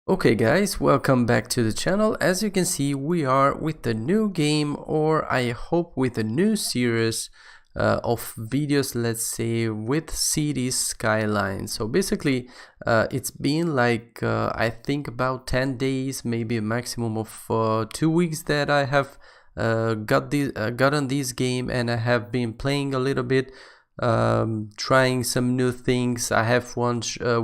Okay guys, welcome back to the channel. As you can see, we are with the new game, or I hope with a new series of videos, let's say with city Skylines. So basically it's been like I think about 10 days, maybe a maximum of 2 weeks that I have gotten this game, and I have been playing a little bit, trying some new things. I have watched a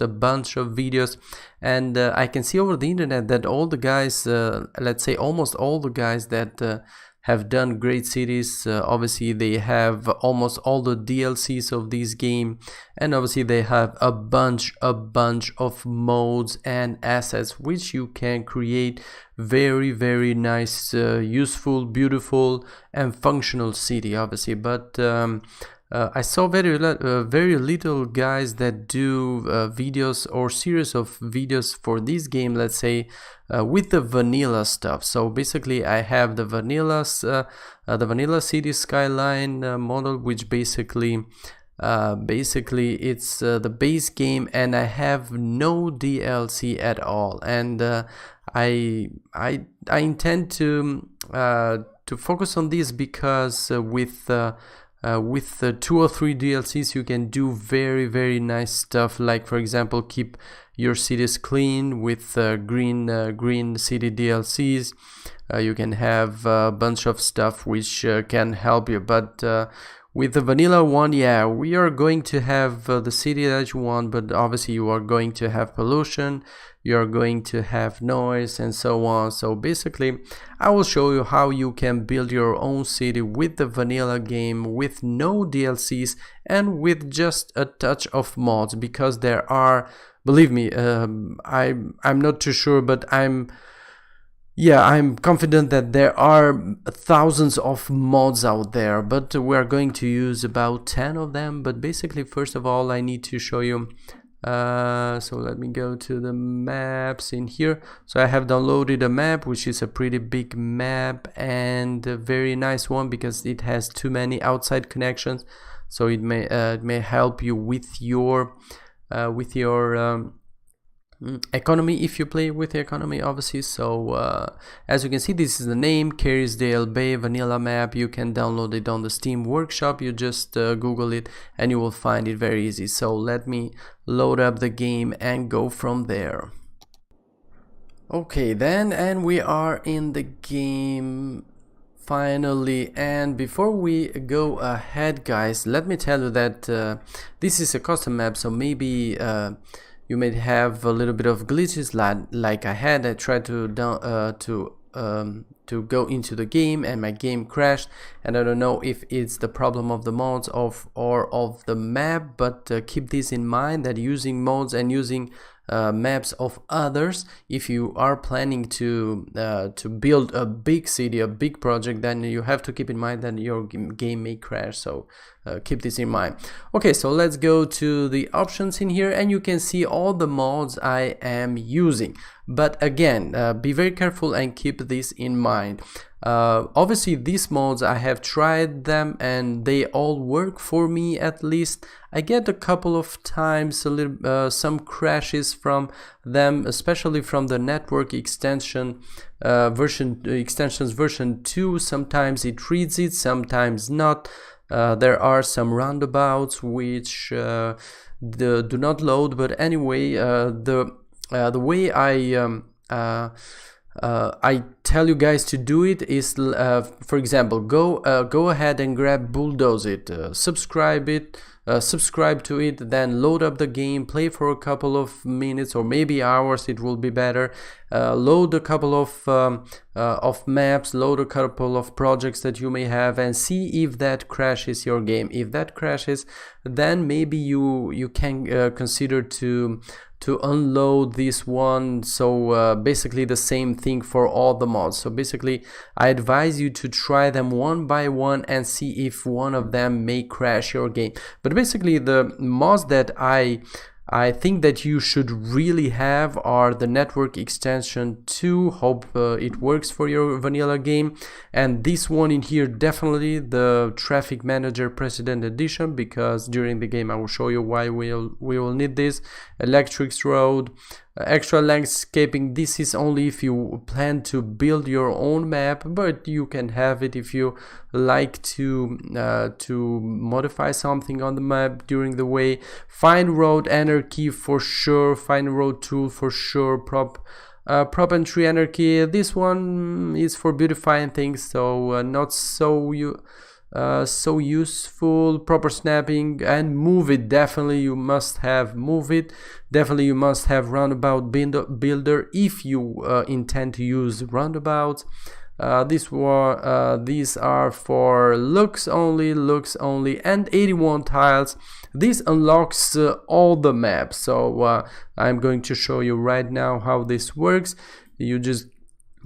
bunch of videos, and I can see over the internet that all the guys, let's say almost all the guys that have done great cities, obviously they have almost all the DLCs of this game, and obviously they have a bunch of modes and assets which you can create very nice, useful, beautiful and functional city, obviously. But I saw very little guys that do videos or series of videos for this game, let's say with the vanilla stuff. So basically I have the vanilla city skyline model, which basically it's the base game, and I have no DLC at all. And I intend to focus on this because with 2 or 3 DLCs you can do very nice stuff, like for example keep your cities clean with green city DLCs. You can have a bunch of stuff which can help you, but with the vanilla one, yeah, we are going to have the city that you want, but obviously you are going to have pollution, you are going to have noise and so on. So basically I will show you how you can build your own city with the vanilla game, with no DLCs and with just a touch of mods, because there are, believe me, I'm not too sure, but I'm confident that there are thousands of mods out there, but we're going to use about 10 of them. But basically, first of all, I need to show you, so let me go to the maps in here. So I have downloaded a map, which is a pretty big map and a very nice one because it has too many outside connections, so it may help you with your economy, if you play with the economy, obviously. So as you can see, this is the name, Carysdale Bay vanilla map. You can download it on the Steam Workshop. You just Google it and you will find it very easy. So let me load up the game and go from there. Okay then, and we are in the game finally. And before we go ahead, guys, let me tell you that this is a custom map, so maybe you may have a little bit of glitches like I had. I tried to go into the game and my game crashed, and I don't know if it's the problem of the mods or of the map, but keep this in mind, that using mods and using maps of others, if you are planning to build a big city, a big project, then you have to keep in mind that your game may crash. So keep this in mind. Okay, so let's go to the options in here, and you can see all the mods I am using. But again, be very careful and keep this in mind. Obviously these mods, I have tried them and they all work for me. At least I get a couple of times some crashes from them, especially from the network extensions version 2. Sometimes it reads it, sometimes not. There are some roundabouts which do not load, but anyway, the way I tell you guys to do it is, for example, go ahead and bulldoze it, subscribe to it, then load up the game, play for a couple of minutes or maybe hours, it will be better. Load a couple of maps, load a couple of projects that you may have, and see if that crashes your game. If that crashes, then maybe you can consider to unload this one. So basically the same thing for all the mods. So basically I advise you to try them one by one and see if one of them may crash your game. But basically the mods that I think that you should really have are the network extension 2. Hope it works for your vanilla game, and this one in here, definitely the traffic manager president edition, because during the game I will show you why we will need this. Electrics road, extra landscaping. This is only if you plan to build your own map, but you can have it if you like to modify something on the map during the way. Find road anarchy for sure, find road tool for sure, prop and tree anarchy. This one is for beautifying things, so not so so useful. Proper snapping and move it, definitely you must have move it. Definitely you must have roundabout builder if you intend to use roundabouts. These are for looks only, and 81 tiles. This unlocks all the maps, so I'm going to show you right now how this works. You just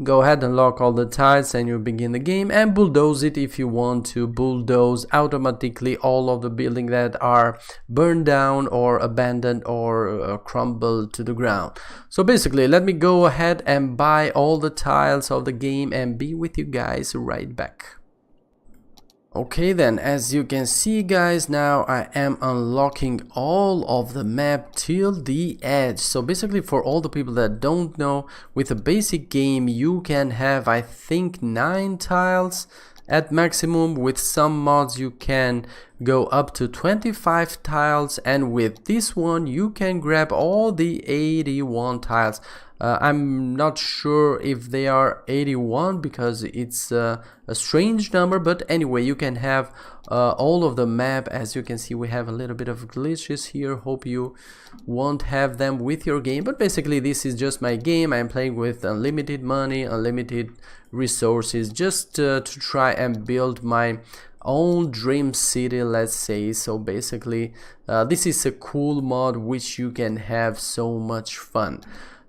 go ahead and lock all the tiles and you begin the game, and bulldoze it if you want to bulldoze automatically all of the buildings that are burned down or abandoned or crumbled to the ground. So basically, let me go ahead and buy all the tiles of the game and be with you guys right back. Okay then, as you can see guys, now I am unlocking all of the map till the edge. So basically, for all the people that don't know, with a basic game you can have, I think, 9 tiles at maximum. With some mods you can go up to 25 tiles, and with this one you can grab all the 81 tiles. I'm not sure if they are 81 because it's a strange number, but anyway, you can have all of the map. As you can see, we have a little bit of glitches here. Hope you won't have them with your game, but basically this is just my game. I'm playing with unlimited money, unlimited resources, just to try and build my own dream city, let's say. So basically this is a cool mod which you can have so much fun.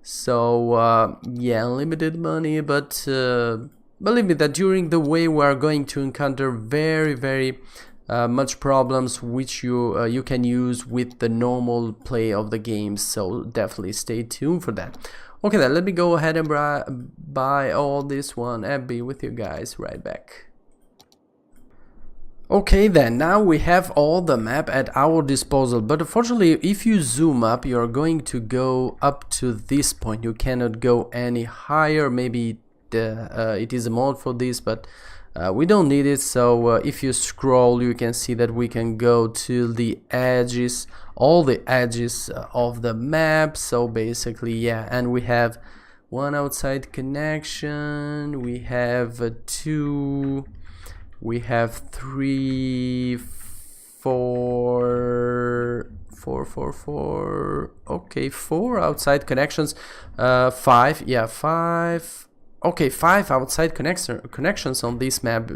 So yeah, unlimited money, but believe me that during the way we are going to encounter very much problems which you can use with the normal play of the game, so definitely stay tuned for that. Okay then, let me go ahead and buy all this one and be with you guys right back. Okay then, now we have all the map at our disposal, but unfortunately if you zoom up you're going to go up to this point. You cannot go any higher. Maybe it is a mod for this, but we don't need it. So if you scroll you can see that we can go to the edges, all the edges of the map. So basically, yeah, and we have 1 outside connection, we have 2, we have 3, 4, okay, 4 outside connections, 5, yeah, 5, okay, 5 outside connections on this map.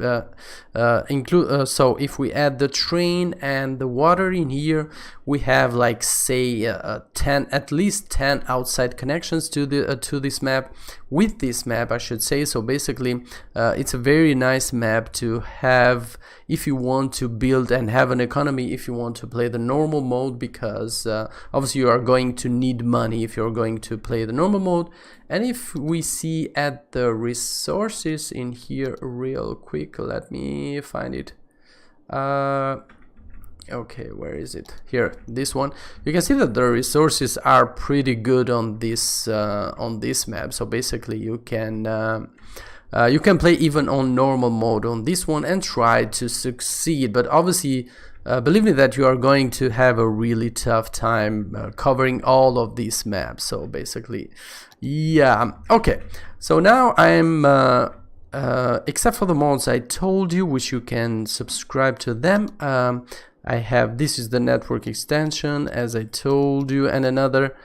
So if we add the train and the water in here, we have like say 10, at least 10 outside connections to this map, with this map I should say. So basically it's a very nice map to have if you want to build and have an economy, if you want to play the normal mode, because obviously you are going to need money if you're going to play the normal mode. And if we see at the resources in here real quick, let me find it. Okay, where is it? Here, this one. You can see that the resources are pretty good on this map. So basically you can play even on normal mode on this one and try to succeed, but obviously believe me that you are going to have a really tough time covering all of these maps. So basically, yeah. Okay, so now I'm except for the mods I told you, which you can subscribe to them, I have, this is the network extension as I told you, and another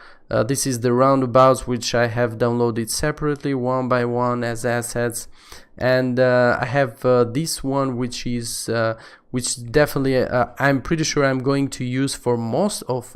this is the roundabouts, which I have downloaded separately one by one as assets. And I have this one, which is which definitely I'm pretty sure I'm going to use for most of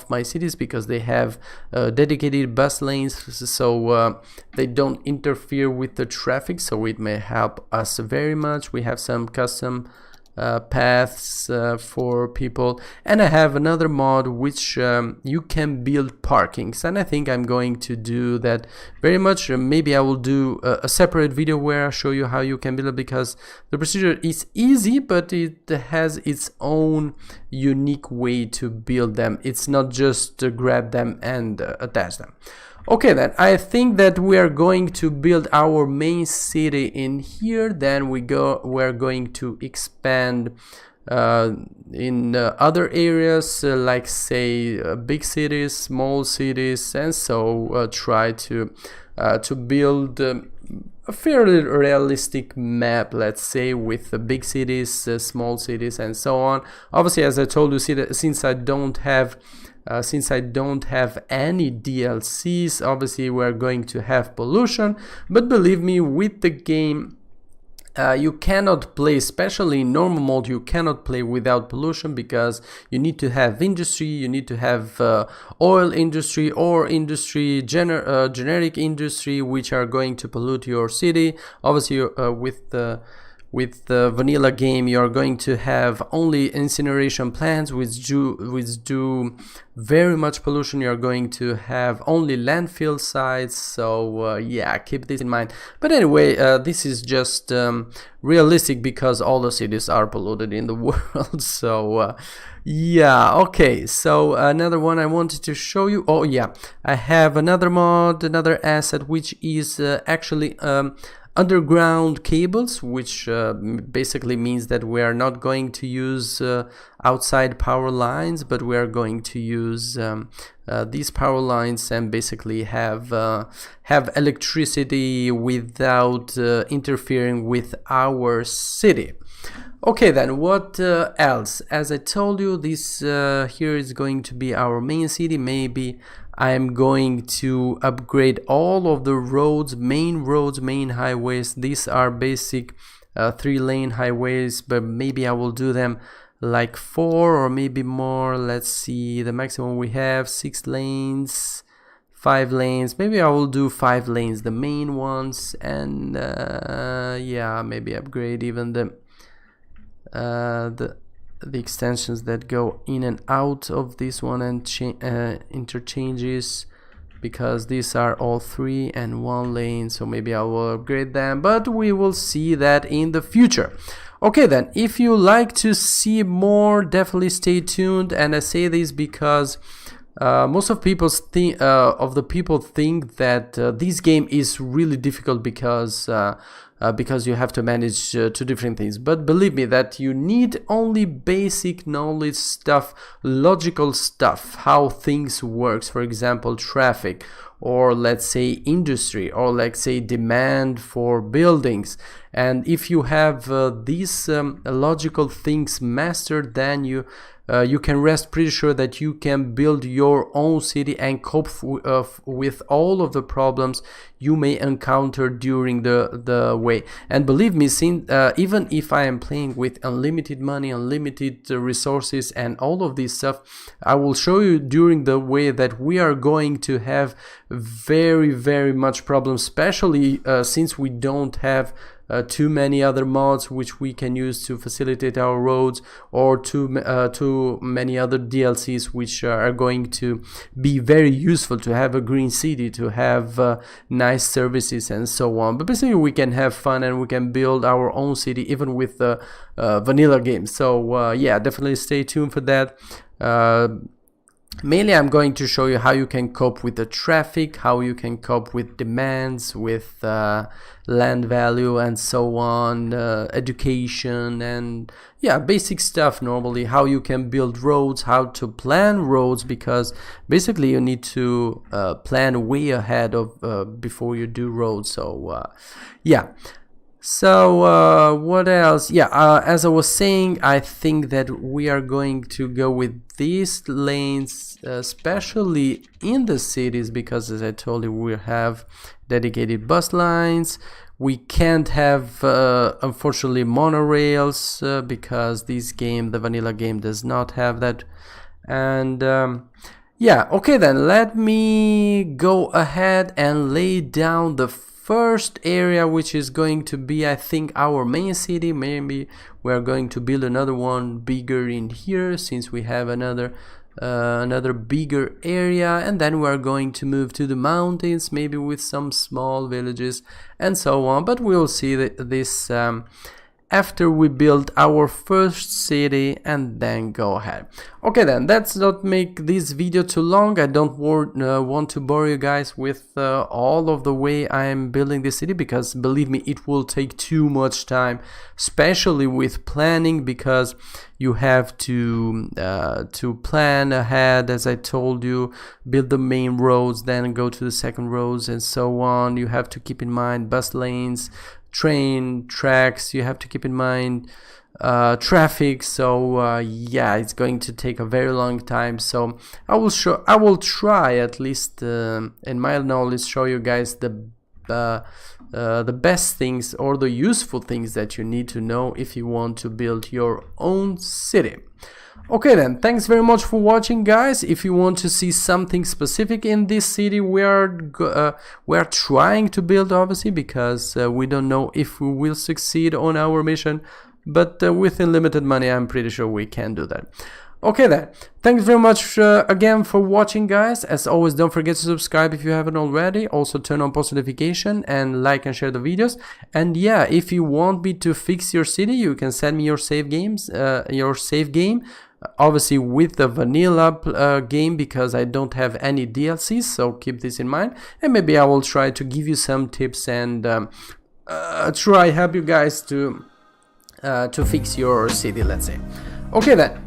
my cities, because they have dedicated bus lanes, so they don't interfere with the traffic, so it may help us very much. We have some custom paths for people, and I have another mod which you can build parkings, and I think I'm going to do that very much. Maybe I will do a separate video where I show you how you can build it, because the procedure is easy, but it has its own unique way to build them. It's not just to grab them and attach them. Okay, then I think that we are going to build our main city in here. Then we're going to expand in other areas, like say big cities, small cities, and so try to build a fairly realistic map, let's say, with the big cities, small cities, and so on. Obviously, as I told you, since I don't have any DLCs, obviously we're going to have pollution, but believe me, with the game you cannot play, especially in normal mode, you cannot play without pollution, because you need to have industry, you need to have oil industry or industry, generic industry, which are going to pollute your city. Obviously with the vanilla game, you're going to have only incineration plants which do very much pollution. You're going to have only landfill sites, so yeah, keep this in mind. But anyway, this is just realistic, because all the cities are polluted in the world. So yeah, okay, so another one I wanted to show you. Oh yeah, I have another mod, another asset, which is actually underground cables, which basically means that we are not going to use outside power lines, but we are going to use these power lines and basically have electricity without interfering with our city. Okay, then what else? As I told you, this here is going to be our main city. Maybe I'm going to upgrade all of the roads, main highways. These are basic 3-lane highways, but maybe I will do them like 4 or maybe more. Let's see, the maximum we have 6 lanes, 5 lanes. Maybe I will do 5 lanes, the main ones, and yeah, maybe upgrade even the extensions that go in and out of this one, and interchanges, because these are all 3 and 1 lane, so maybe I will upgrade them, but we will see that in the future. Okay, then if you like to see more, definitely stay tuned. And I say this because most of the people think that this game is really difficult, because you have to manage 2 different things. But believe me that you need only basic knowledge stuff, logical stuff, how things works, for example traffic, or let's say industry, or let's say demand for buildings. And if you have these logical things mastered, then you can rest pretty sure that you can build your own city and cope with all of the problems you may encounter during the way. And believe me, since even if I am playing with unlimited money, unlimited resources, and all of this stuff, I will show you during the way that we are going to have very much problems, especially since we don't have too many other mods which we can use to facilitate our roads, or too many other DLCs which are going to be very useful to have a green city, to have nice services and so on. But basically we can have fun and we can build our own city even with the vanilla game. So yeah, definitely stay tuned for that. Mainly I'm going to show you how you can cope with the traffic, how you can cope with demands, with land value and so on, education, and yeah, basic stuff normally, how you can build roads, how to plan roads, because basically you need to plan way ahead of before you do roads. So yeah. So what else? Yeah, as I was saying, I think that we are going to go with these lanes, especially in the cities, because as I told you, we have dedicated bus lines. We can't have unfortunately monorails, because this game, the vanilla game, does not have that. And yeah, okay, then let me go ahead and lay down the first area, which is going to be, I think, our main city. Maybe we're going to build another one bigger in here, since we have another bigger area, and then we're going to move to the mountains, maybe with some small villages and so on. But we'll see this after we build our first city, and then go ahead. Okay, then let's not make this video too long. I don't want to bore you guys with all of the way I am building this city, because believe me, it will take too much time, especially with planning, because you have to plan ahead, as I told you, build the main roads, then go to the second roads, and so on. You have to keep in mind bus lanes, train tracks, you have to keep in mind traffic. So yeah, it's going to take a very long time. So I will try, at least in my knowledge, show you guys the best things or the useful things that you need to know if you want to build your own city. Okay, then, thanks very much for watching, guys. If you want to see something specific in this city, we are trying to build, obviously, because we don't know if we will succeed on our mission, but with unlimited money, I'm pretty sure we can do that. Okay, then, thanks very much again for watching, guys. As always, don't forget to subscribe if you haven't already. Also, turn on post notification and like and share the videos. And yeah, if you want me to fix your city, you can send me your save game, obviously with the vanilla game, because I don't have any DLCs, so keep this in mind. And maybe I will try to give you some tips and try help you guys to fix your city, let's say. Okay, then.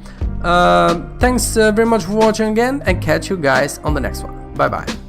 Thanks very much for watching again, and catch you guys on the next one. Bye bye.